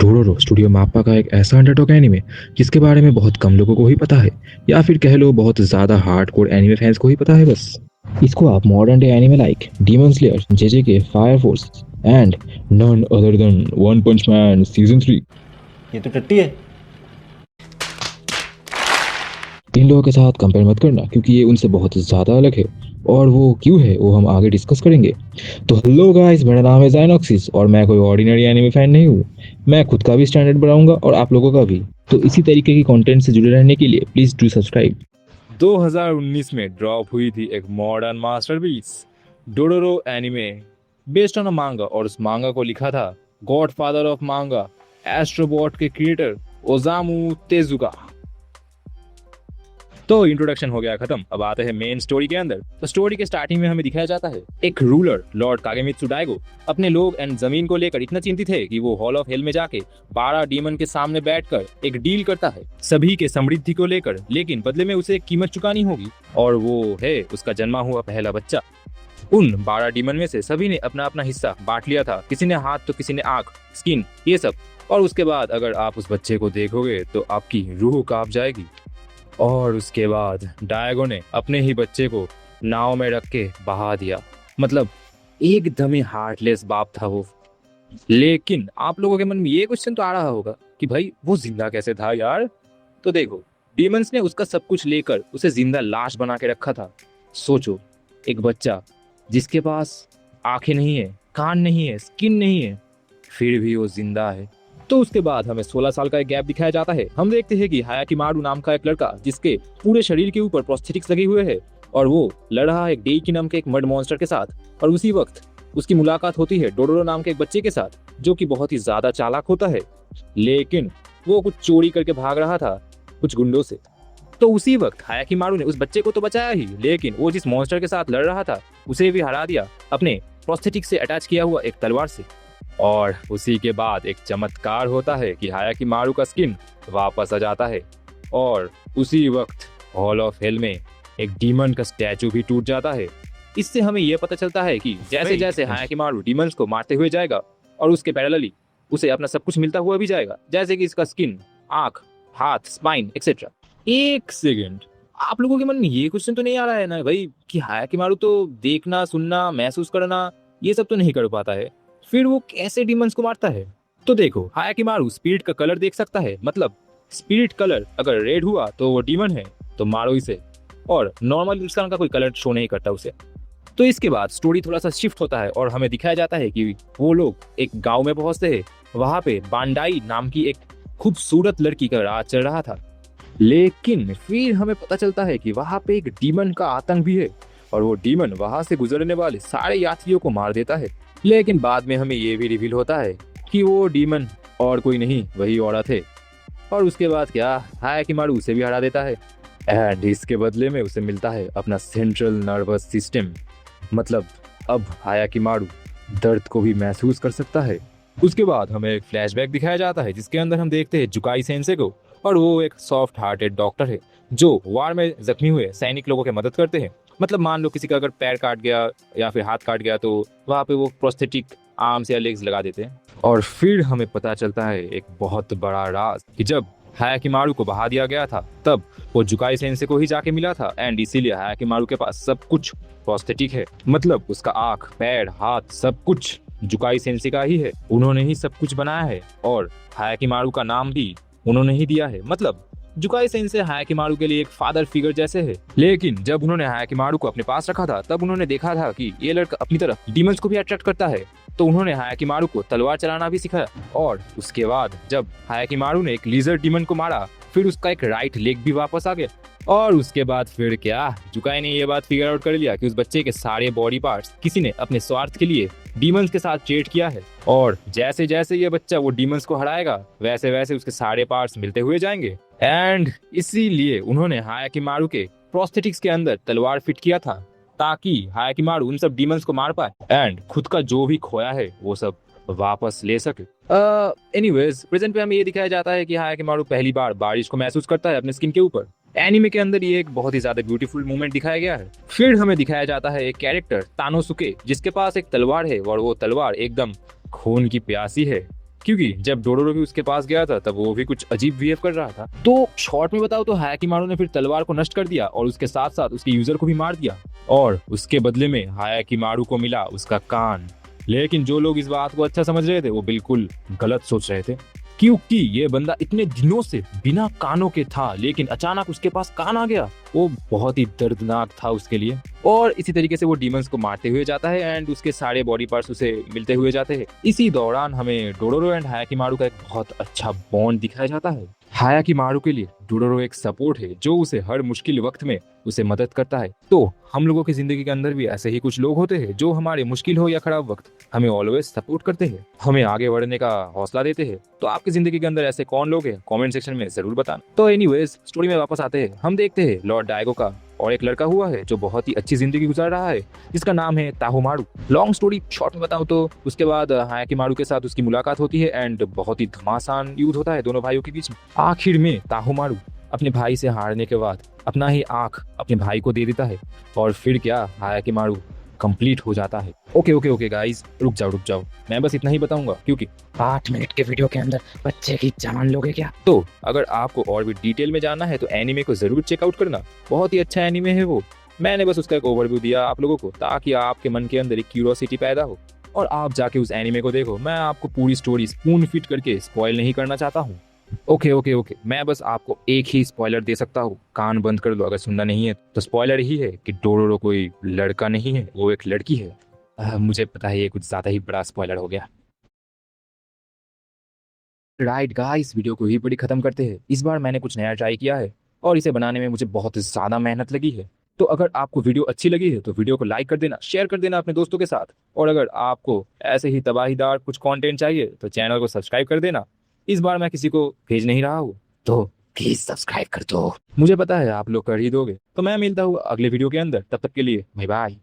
Dororo studio माप्पा का एक ऐसा अंडरडॉग एनीमे जिसके बारे में बहुत कम लोगों को ही पता है, या फिर कह लो बहुत ज़्यादा हार्डकोर एनीमे फैंस को ही पता है बस। इसको आप modern day anime like demon slayer, JJK, fire force and none other than one punch man season 3 ये तो टट्टी है। इन लोगों के साथ कंपेयर मत करना, क्योंकि ये उनसे बहुत ज़्यादा अलग है। और वो क्यों है वो हम आगे डिस्कस करेंगे। तो हेलो गाइस, मेरा नाम है ज़ाइनॉक्सिस और मैं कोई ऑर्डिनरी एनिमे फैन नहीं हूँ। मैं खुद का भी स्टैंडर्ड बनाऊंगा और आप लोगों का भी। तो इसी तरीके की कंटेंट से जुड़े रहने के लिए प्लीज़ डू सब्सक्राइब। 2019 में ड्रॉप हुई थी एक मॉडर्न मास्टरपीस डोडोरो anime based on a manga, और उस मांगा को लिखा था गॉडफादर ऑफ मांगा एस्ट्रोबॉट के क्रिएटर ओजामू तेजुका। तो इंट्रोडक्शन हो गया खत्म, अब आते हैं मेन स्टोरी के अंदर। तो स्टोरी के स्टार्टिंग में हमें दिखाया जाता है एक रूलर लॉर्ड कागेमित्सु डाइगो अपने लोग एंड जमीन को लेकर इतना चिंतित है कि वो हॉल ऑफ हेल में जाके 12 डीमन के सामने बैठकर एक डील करता है सभी के समृद्धि को लेकर, लेकिन बदले में उसे एक कीमत चुकानी होगी, और वो है उसका जन्मा हुआ पहला बच्चा। उन 12 डीमन में से सभी ने अपना अपना हिस्सा बांट लिया था, किसी ने हाथ तो किसी ने आंख, स्किन, ये सब। और उसके बाद अगर आप उस बच्चे को देखोगे तो आपकी रूह कांप जाएगी। और उसके बाद डायगो ने अपने ही बच्चे को नाव में रख के बहा दिया। मतलब एकदम ही हार्टलेस बाप था वो। लेकिन आप लोगों के मन में ये क्वेश्चन तो आ रहा होगा कि भाई वो जिंदा कैसे था यार। तो देखो, डीमंस ने उसका सब कुछ लेकर उसे जिंदा लाश बना के रखा था। सोचो, एक बच्चा जिसके पास आंखें नहीं है, कान नहीं है, स्किन नहीं है, फिर भी वो जिंदा है। तो उसके बाद हमें 16 साल का एक गैप दिखाया जाता है। हम देखते हैं कि हायाकिमारू नाम का एक लड़का जिसके पूरे शरीर के ऊपर प्रोस्थेटिक्स लगे हुए हैं, और वो लड़ रहा है एक डेइकी नाम के एक मड मॉन्स्टर के साथ। और उसी वक्त उसकी मुलाकात होती है डोडोरो नाम के एक बच्चे के साथ, जो कि बहुत ही ज्यादा चालाक होता है, लेकिन वो कुछ चोरी करके भाग रहा था कुछ गुंडों से। तो उसी वक्त हायाकिमारू ने उस बच्चे को तो बचाया ही, लेकिन वो जिस मॉन्स्टर के साथ लड़ रहा था उसे भी हरा दिया अपने प्रोस्थेटिक से अटैच किया हुआ एक तलवार से। और उसी के बाद एक चमत्कार होता है कि हायाकिमारू का स्किन वापस आ जाता है, और उसी वक्त हॉल ऑफ हेल में एक डीमन का स्टैचू भी टूट जाता है। इससे हमें यह पता चलता है कि जैसे जैसे हायाकिमारू डीमंस को मारते हुए जाएगा और उसके पैरेलली उसे अपना सब कुछ मिलता हुआ भी जाएगा, जैसे कि इसका स्किन, आंख, हाथ, स्पाइन एक्सेट्रा। एक सेकेंड, आप लोगों के मन में ये क्वेश्चन तो नहीं आ रहा है ना भाई कि हायाकिमारू तो देखना, सुनना, महसूस करना ये सब तो नहीं कर पाता है, फिर वो कैसे डीमंस को मारता है। तो देखो, हायाकिमारू स्पिरिट का कलर देख सकता है। मतलब स्पिरिट कलर अगर रेड हुआ तो वो डीमन है, तो मारो इसे। और नॉर्मल इंसान का कोई कलर शो नहीं करता उसे। तो इसके बाद स्टोरी थोड़ा सा शिफ्ट होता है और हमें दिखाया जाता है कि वो लोग एक गांव में पहुंचते हैं। वहां पे बांडाई नाम की एक खूबसूरत लड़की का राज चल रहा था, लेकिन फिर हमें पता चलता है कि वहां पे एक डीमन का आतंक भी है, और वो डीमन वहां से गुजरने वाले सारे यात्रियों को मार देता है। लेकिन बाद में हमें ये भी रिवील होता है कि वो डीमन और कोई नहीं, वही औरत है। और उसके बाद क्या, हायाकिमारू उसे भी हरा देता है, एंड इसके बदले में उसे मिलता है अपना सेंट्रल नर्वस सिस्टम। मतलब अब हायाकिमारू दर्द को भी महसूस कर सकता है। उसके बाद हमें एक फ्लैशबैक दिखाया जाता है जिसके अंदर हम देखते हैं जुकाई सेंसे को, और वो एक सॉफ्ट हार्टेड डॉक्टर है जो वार में जख्मी हुए सैनिक लोगों की मदद करते हैं। मतलब मान लो किसी का अगर पैर काट गया या फिर हाथ काट गया तो वहाँ पे वो प्रोस्थेटिक आर्म्स या लेग्स लगा देते हैं। और फिर हमें पता चलता है एक बहुत बड़ा राज कि जब हायाकिमारू को बहा दिया गया था तब वो जुकाई सेंसे को ही जाके मिला था, एंड इसीलिए हायाकिमारू के पास सब कुछ प्रोस्थेटिक है। मतलब उसका आंख, पैर, हाथ सब कुछ जुकाई सेंसे का ही है। उन्होंने ही सब कुछ बनाया है, और हायाकिमारू का नाम भी उन्होंने ही दिया है। मतलब जुकाई सेंसे हायाकिमारू के लिए एक फादर फिगर जैसे है। लेकिन जब उन्होंने हायाकिमारू को अपने पास रखा था तब उन्होंने देखा था कि ये लड़का अपनी तरफ डीमंस को भी अट्रैक्ट करता है, तो उन्होंने हायाकिमारू को तलवार चलाना भी सिखाया। और उसके बाद जब हायाकिमारू ने एक लीजर डीमन को मारा, फिर उसका एक राइट लेग भी वापस आ गया। और उसके बाद फिर क्या, जुकाई ने ये बात फिगर आउट कर लिया कि उस बच्चे के सारे बॉडी पार्ट्स किसी ने अपने स्वार्थ के लिए डीमंस के साथ ट्रेड किया है, और जैसे जैसे ये बच्चा वो डीमंस को हराएगा वैसे वैसे उसके सारे पार्ट्स मिलते हुए जाएंगे। एंड इसीलिए उन्होंने हायाकिमारू के प्रोस्थेटिक्स के अंदर तलवार फिट किया था ताकि हायाकिमारू उन सब डीमंस को मार पाए एंड खुद का जो भी खोया है वो सब वापस ले सके। एनीवेज, प्रेजेंट पे हमें ये दिखाया जाता है कि हायाकिमारू पहली बार बारिश को महसूस करता है अपने स्किन के ऊपर। एनीमे के अंदर ये एक बहुत ही ज्यादा ब्यूटीफुल मूवमेंट दिखाया गया है। फिर हमें दिखाया जाता है एक कैरेक्टर तानोसुके जिसके पास एक तलवार है, और वो तलवार एकदम खून की प्यासी है। क्योंकि जब डोडोरो भी उसके पास गया था तब वो भी कुछ अजीब बिहेव कर रहा था। तो शॉर्ट में बताओ तो हायाकिमारू ने फिर तलवार को नष्ट कर दिया और उसके साथ साथ उसके यूजर को भी मार दिया, और उसके बदले में हायाकिमारू को मिला उसका कान। लेकिन जो लोग इस बात को अच्छा समझ रहे थे वो बिल्कुल गलत सोच रहे थे, क्योंकि ये बंदा इतने दिनों से बिना कानों के था, लेकिन अचानक उसके पास कान आ गया। वो बहुत ही दर्दनाक था उसके लिए। और इसी तरीके से वो डीमंस को मारते हुए जाता है एंड उसके सारे बॉडी पार्ट्स उसे मिलते हुए जाते हैं। इसी दौरान हमें डोडोरो एंड हायाकिमारू का एक बहुत अच्छा बॉन्ड दिखाया जाता है। हायाकिमारू के लिए डोडोरो एक सपोर्ट है जो उसे हर मुश्किल वक्त में उसे मदद करता है। तो हम लोगों की जिंदगी के अंदर भी ऐसे ही कुछ लोग होते हैं जो हमारे मुश्किल हो या खराब वक्त हमें ऑलवेज सपोर्ट करते हैं, हमें आगे बढ़ने का हौसला देते हैं। तो आपकी जिंदगी के अंदर ऐसे कौन लोग हैं, कमेंट सेक्शन में जरूर बताना। तो एनीवेज स्टोरी में वापस आते हैं। हम देखते हैं लॉर्ड डायगो का और एक लड़का हुआ है जो बहुत ही अच्छी जिंदगी गुजार रहा है, जिसका नाम है ताहोमारू। लॉन्ग स्टोरी शॉर्ट में बताऊं तो उसके बाद हायाकिमारू के साथ उसकी मुलाकात होती है एंड बहुत ही घमासान युद्ध होता है दोनों भाइयों के बीच में। आखिर में ताहोमारू अपने भाई से हारने के बाद अपना ही आंख अपने भाई को दे देता है, और फिर क्या, हायाकिमारू कंप्लीट हो जाता है। ओके ओके ओके गाइस, रुक जाओ, मैं बस इतना ही बताऊंगा क्योंकि 8 मिनट के वीडियो के अंदर बच्चे की जान लोगे क्या। तो अगर आपको और भी डिटेल में जानना है तो एनीमे को जरूर चेकआउट करना, बहुत ही अच्छा एनीमे है वो। मैंने बस उसका एक ओवरव्यू दिया आप लोगों को ताकि आपके मन के अंदर एक क्यूरियोसिटी पैदा हो और आप जाके उस एनीमे को देखो। मैं आपको पूरी स्टोरी स्पून फिट करके स्पॉइल नहीं करना चाहता हूँ। ओके, मैं बस आपको एक ही स्पॉइलर दे सकता हूँ, कान बंद कर लो अगर सुनना नहीं है तो। स्पॉइलर ही है कि डोडोरो कोई लड़का नहीं है, वो एक लड़की है। मुझे पता है ये कुछ ज्यादा ही बड़ा स्पॉइलर हो गया। राइट गाइस, वीडियो को ही बड़ी खत्म करते हैं। इस बार मैंने कुछ नया ट्राई किया है और इसे बनाने में मुझे बहुत ज्यादा मेहनत लगी है। तो अगर आपको वीडियो अच्छी लगी है तो वीडियो को लाइक कर देना, शेयर कर देना अपने दोस्तों के साथ, और अगर आपको ऐसे ही तबाहीदार कुछ कंटेंट चाहिए तो चैनल को सब्सक्राइब कर देना। इस बार मैं किसी को भेज नहीं रहा हूँ, तो प्लीज सब्सक्राइब कर दो। मुझे पता है आप लोग कर ही दोगे। तो मैं मिलता हूँ अगले वीडियो के अंदर, तब तक के लिए बाय बाय।